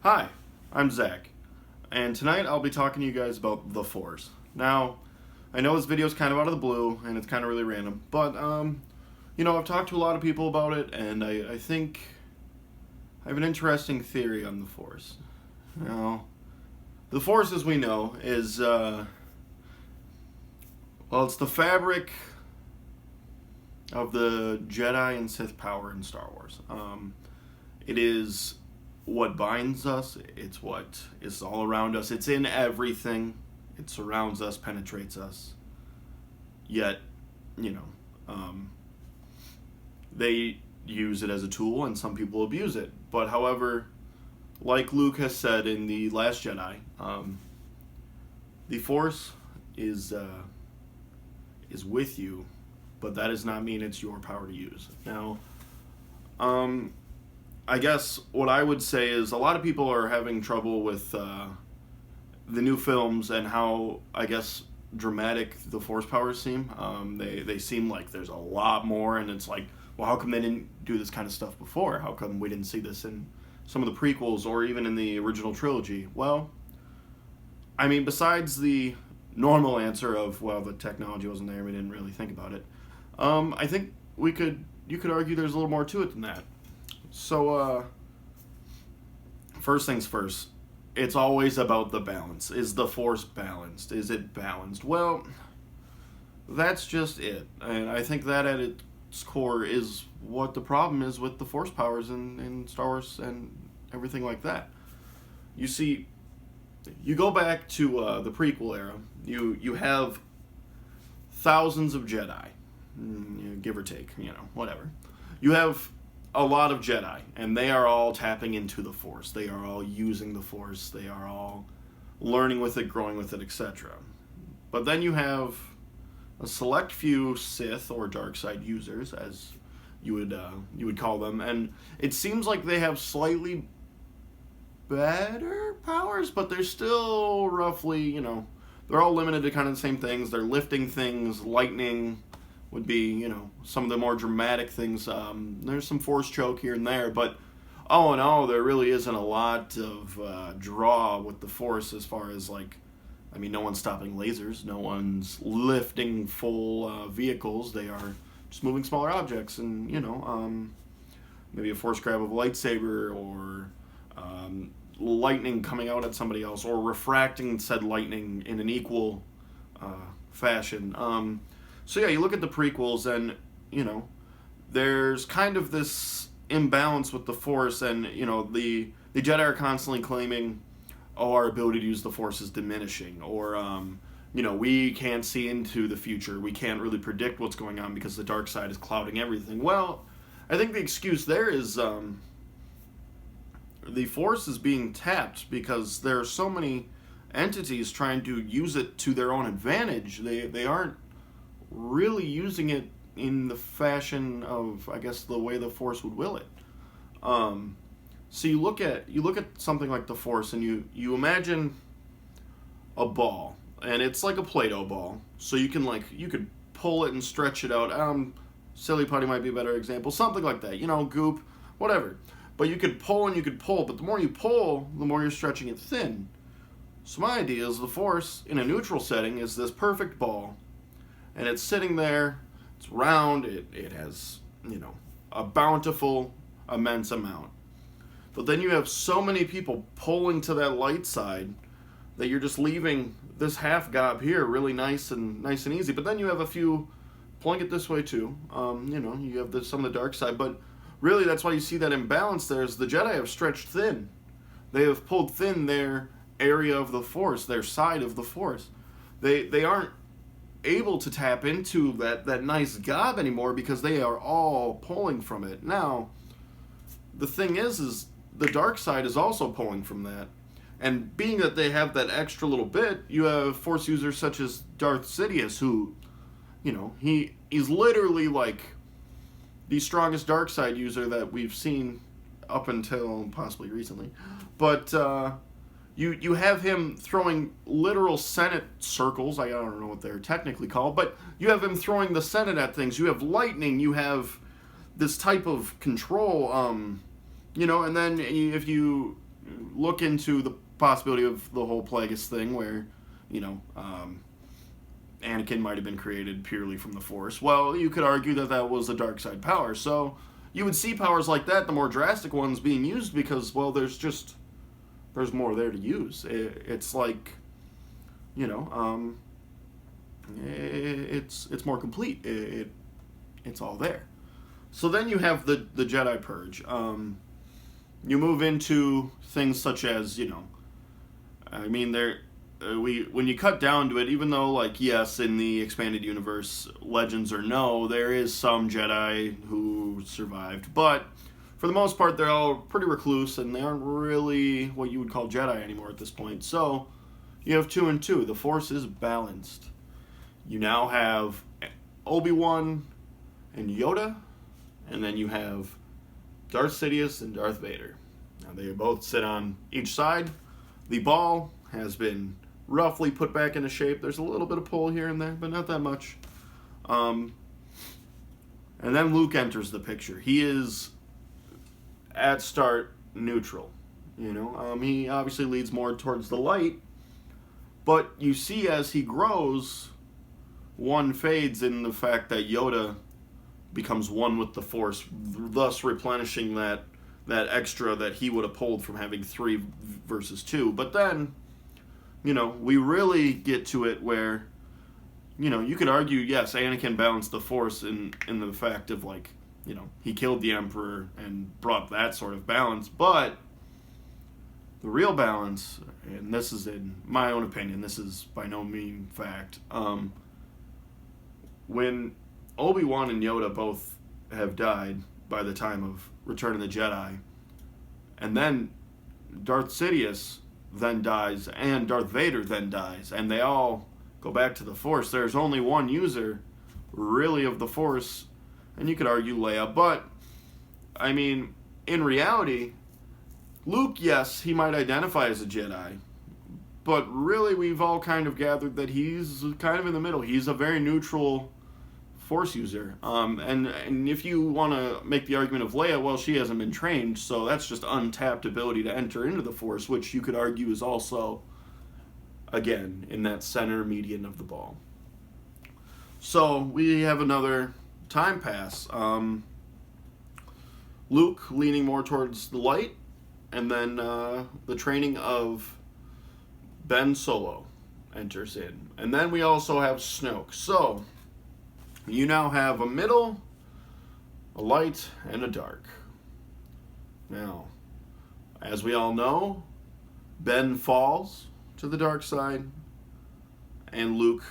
Hi, I'm Zach, and tonight I'll be talking to you guys about the Force. Now, I know this video is kind of out of the blue, and it's kind of really random, but, I've talked to a lot of people about it, and I think I have an interesting theory on the Force. Now, the Force, as we know, is, it's the fabric of the Jedi and Sith power in Star Wars. It is what binds us, it's what is all around us, it's in everything, it surrounds us, penetrates us. Yet, they use it as a tool and some people abuse it. But however, like Luke has said in The Last Jedi, the Force is with you, but that does not mean it's your power to use. Now, I guess what I would say is a lot of people are having trouble with the new films and how, I guess, dramatic the Force powers seem. They seem like there's a lot more, and it's like, well, how come they didn't do this kind of stuff before? How come we didn't see this in some of the prequels or even in the original trilogy? Well, I mean, besides the normal answer of, well, the technology wasn't there, we didn't really think about it, I think you could argue there's a little more to it than that. So, first things first, it's always about the balance. Is the Force balanced? Is it balanced? Well, that's just it. And I think that at its core is what the problem is with the Force powers in Star Wars and everything like that. You see, you go back to the prequel era, you have thousands of Jedi, give or take, whatever. You have a lot of Jedi, and they are all tapping into the Force. They are all using the Force. They are all learning with it, growing with it, etc. But then you have a select few Sith or dark side users, as you would call them, and it seems like they have slightly better powers, but they're still roughly, they're all limited to kind of the same things. They're lifting things, lightning would be, some of the more dramatic things. There's some Force choke here and there, but all in all, there really isn't a lot of draw with the Force as far as, no one's stopping lasers, no one's lifting full vehicles, they are just moving smaller objects, and, maybe a Force grab of a lightsaber, or lightning coming out at somebody else, or refracting said lightning in an equal fashion. So yeah, you look at the prequels and, there's kind of this imbalance with the Force, and, the Jedi are constantly claiming, oh, our ability to use the Force is diminishing, or, we can't see into the future, we can't really predict what's going on because the dark side is clouding everything. Well, I think the excuse there is, the Force is being tapped because there are so many entities trying to use it to their own advantage. They aren't really using it in the fashion of, I guess, the way the Force would will it. So you look at something like the Force, and you imagine a ball, and it's like a Play-Doh ball. So you could pull it and stretch it out. Silly putty might be a better example, something like that. Goop, whatever. But you could pull and you could pull, but the more you pull, the more you're stretching it thin. So my idea is the Force in a neutral setting is this perfect ball. And it's sitting there, it's round, it has, a bountiful, immense amount. But then you have so many people pulling to that light side that you're just leaving this half gob here really nice and easy. But then you have a few pulling it this way too. You have some of the dark side. But really, that's why you see that imbalance there, is the Jedi have stretched thin. They have pulled thin their area of the Force, their side of the Force. They aren't able to tap into that nice gob anymore because they are all pulling from it. Now, the thing is the dark side is also pulling from that. And being that they have that extra little bit, you have Force users such as Darth Sidious, who, he's literally like the strongest dark side user that we've seen up until possibly recently. But You have him throwing literal Senate circles. I don't know what they're technically called, but you have him throwing the Senate at things. You have lightning. You have this type of control. And then if you look into the possibility of the whole Plagueis thing where, you know, Anakin might have been created purely from the Force. Well, you could argue that that was a dark side power. So you would see powers like that, the more drastic ones, being used because, well, there's more there to use. It's like, you know, it's more complete. It's all there. So then you have the Jedi Purge. You move into things such as, you know, I mean, when you cut down to it, even though, like, yes, in the expanded universe, legends or no, there is some Jedi who survived, but for the most part, they're all pretty recluse, and they aren't really what you would call Jedi anymore at this point. So you have 2 and 2. The Force is balanced. You now have Obi-Wan and Yoda, and then you have Darth Sidious and Darth Vader. Now they both sit on each side. The ball has been roughly put back into shape. There's a little bit of pull here and there, but not that much. And then Luke enters the picture. He is, at start, neutral. You know, he obviously leads more towards the light, but you see as he grows, one fades in the fact that Yoda becomes one with the Force, thus replenishing that extra that he would have pulled from having 3 versus 2. But then, you know, we really get to it where, you know, you could argue, yes, Anakin balanced the Force in the fact of, like, you know, he killed the Emperor and brought that sort of balance, but the real balance, and this is in my own opinion, this is by no means fact, when Obi-Wan and Yoda both have died by the time of Return of the Jedi, and then Darth Sidious then dies, and Darth Vader then dies, and they all go back to the Force. There's only one user, really, of the Force, and you could argue Leia, but, I mean, in reality, Luke, yes, he might identify as a Jedi, but really we've all kind of gathered that he's kind of in the middle. He's a very neutral Force user. And if you want to make the argument of Leia, well, she hasn't been trained, so that's just untapped ability to enter into the Force, which you could argue is also, again, in that center median of the ball. So we have another time pass. Luke leaning more towards the light, and then the training of Ben Solo enters in. And then we also have Snoke. So you now have a middle, a light, and a dark. Now, as we all know, Ben falls to the dark side, and Luke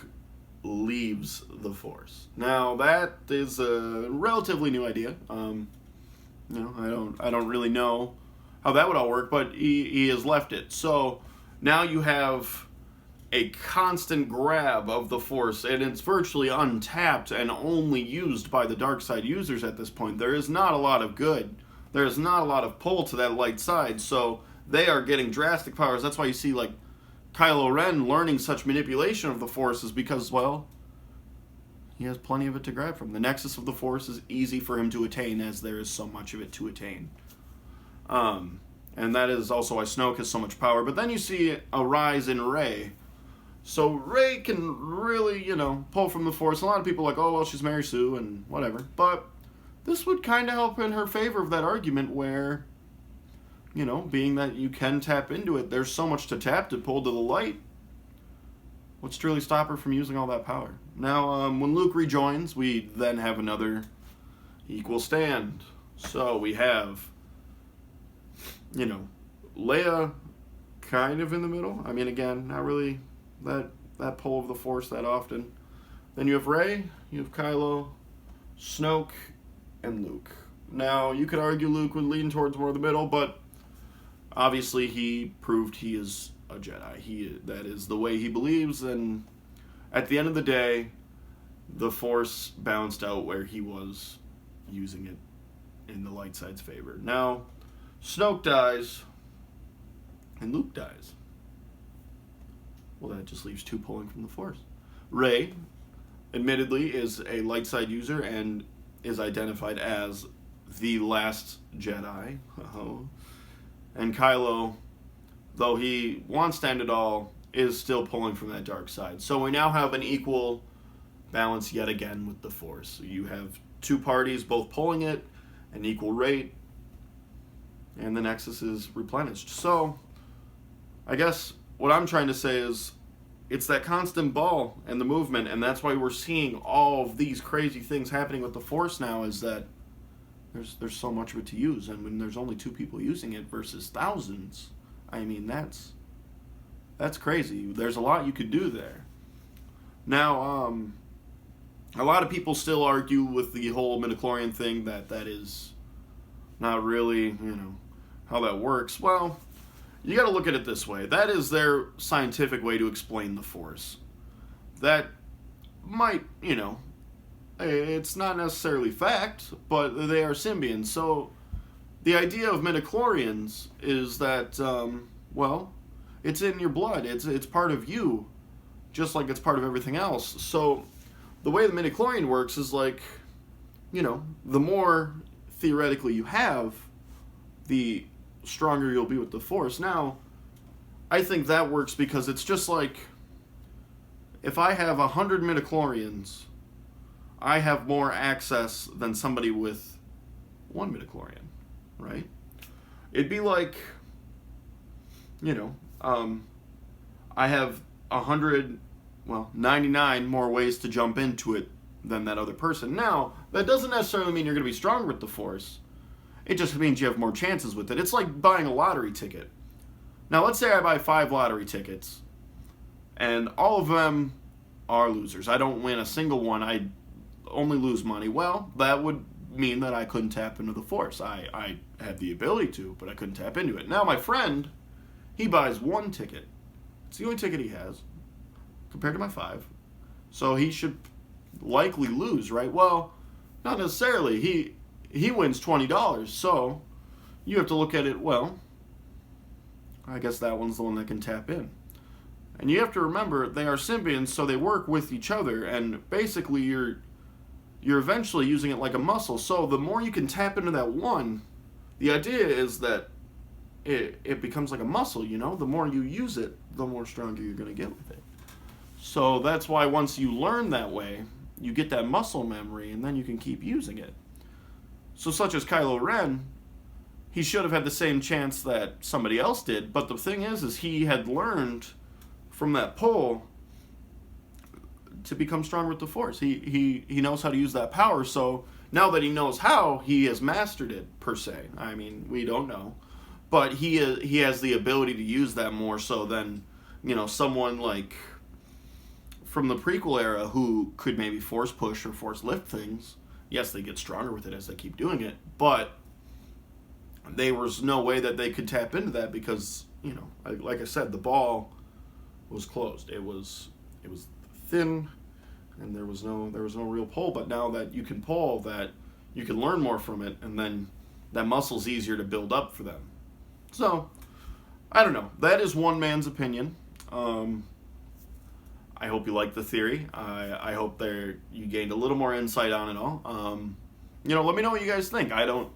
leaves the Force. Now, that is a relatively new idea. You know, I don't really know how that would all work, but he has left it. So now you have a constant grab of the Force, and it's virtually untapped and only used by the dark side users at this point. There is not a lot of good. There is not a lot of pull to that light side, so they are getting drastic powers. That's why you see, like, Kylo Ren learning such manipulation of the Force is because, well, he has plenty of it to grab from. The Nexus of the Force is easy for him to attain, as there is so much of it to attain. And that is also why Snoke has so much power. But then you see a rise in Rey. So Rey can really, you know, pull from the Force. A lot of people are like, oh, well, she's Mary Sue and whatever. But this would kind of help in her favor of that argument where, you know, being that you can tap into it, there's so much to tap to pull to the light. What's to really stop her from using all that power? Now, when Luke rejoins, we then have another equal stand. So we have, you know, Leia kind of in the middle. I mean, again, not really that pull of the Force that often. Then you have Rey, you have Kylo, Snoke, and Luke. Now, you could argue Luke would lean towards more of the middle, but obviously he proved he is a Jedi. That is the way he believes, and at the end of the day, the Force balanced out where he was using it in the light side's favor. Now, Snoke dies, and Luke dies. Well, that just leaves 2 pulling from the Force. Rey, admittedly, is a light side user and is identified as the last Jedi. And Kylo though he wants to end it all, is still pulling from that dark side. So we now have an equal balance yet again with the Force. You have two parties both pulling it, an equal rate, and the Nexus is replenished. So I guess what I'm trying to say is it's that constant ball and the movement, and that's why we're seeing all of these crazy things happening with the Force now, is that there's so much of it to use, and when there's only two people using it versus thousands, I mean, that's crazy. There's a lot you could do there. Now, a lot of people still argue with the whole midichlorian thing that is not really, how that works. Well, you got to look at it this way. That is their scientific way to explain the Force. That might, it's not necessarily fact, but they are symbionts. So the idea of midichlorians is that, it's in your blood. It's part of you, just like it's part of everything else. So the way the midichlorian works is like, the more theoretically you have, the stronger you'll be with the Force. Now, I think that works because it's just like, if I have 100 midichlorians, I have more access than somebody with one midichlorian, right? It'd be like, I have 99 more ways to jump into it than that other person. Now, that doesn't necessarily mean you're going to be stronger with the Force. It just means you have more chances with it. It's like buying a lottery ticket. Now, let's say I buy 5 lottery tickets, and all of them are losers. I don't win a single one. I only lose money. Well, that would mean that I couldn't tap into the Force. I had the ability to, but I couldn't tap into it. Now, my friend, he buys 1 ticket. It's the only ticket he has, compared to my 5. So he should likely lose, right? Well, not necessarily. He wins $20, so you have to look at it, well, I guess that one's the one that can tap in. And you have to remember, they are symbionts, so they work with each other, and basically you're eventually using it like a muscle. So the more you can tap into that one, the idea is that it becomes like a muscle, The more you use it, the more stronger you're going to get with it. So that's why once you learn that way, you get that muscle memory, and then you can keep using it. So such as Kylo Ren, he should have had the same chance that somebody else did, but the thing is he had learned from that pull to become stronger with the Force. He knows how to use that power, so now that he knows how, he has mastered it, per se. I mean, we don't know. But he has the ability to use that more so than, someone like from the prequel era who could maybe Force push or Force lift things. Yes, they get stronger with it as they keep doing it, but there was no way that they could tap into that because, like I said, the ball was closed. It was thin, and there was no real pull. But now that you can pull, that you can learn more from it, and then that muscle's easier to build up for them. So, I don't know. That is one man's opinion. I hope you like the theory. I hope you gained a little more insight on it all. Let me know what you guys think. I don't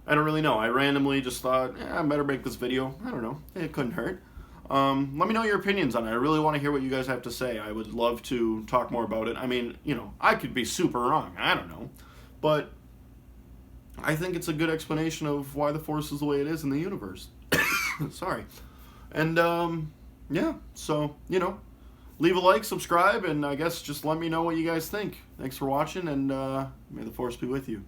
really know. I randomly just thought, I better make this video. I don't know. It couldn't hurt. Let me know your opinions on it. I really want to hear what you guys have to say. I would love to talk more about it. I mean, I could be super wrong. I don't know. But I think it's a good explanation of why the Force is the way it is in the universe. Sorry. And, yeah. So, leave a like, subscribe, and I guess just let me know what you guys think. Thanks for watching, and may the Force be with you.